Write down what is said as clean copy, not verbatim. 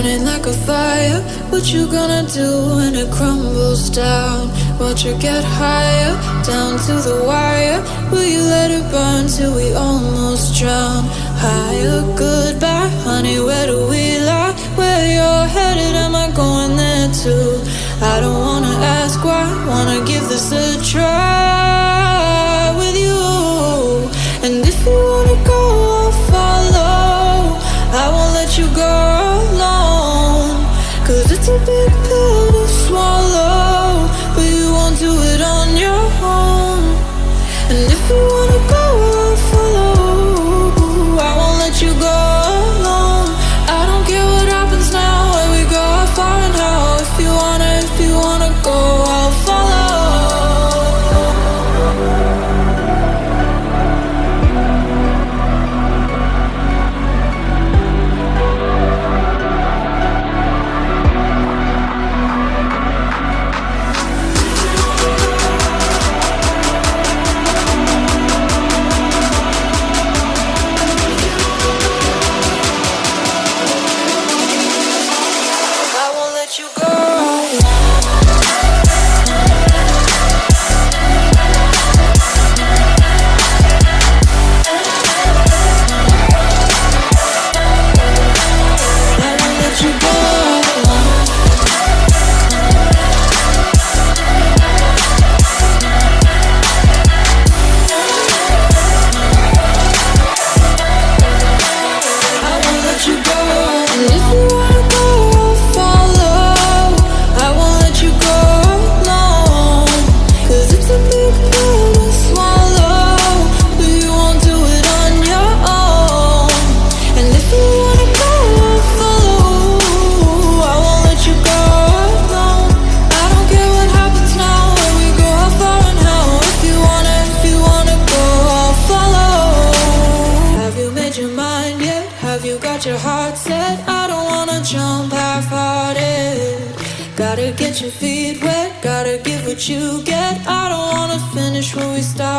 burning like a fire. What you gonna do when it crumbles down? Watch it get higher, down to the wire. Will you let it burn till we almost drown? Higher, goodbye, honey, where do we lie? Where you're headed, am I going there too? I don't wanna ask why, wanna give this a try with you. And if you wanna go, I'll follow. I won't let you go alone, 'cause it's a big pill to swallow, but you won't do it on your own. And if you wanna go, I'll follow. I won't let you go alone. I don't care what happens now, where we go, how far and how. If you wanna go, I'll follow. Get your feet wet, gotta give what you get. I don't wanna finish where we start.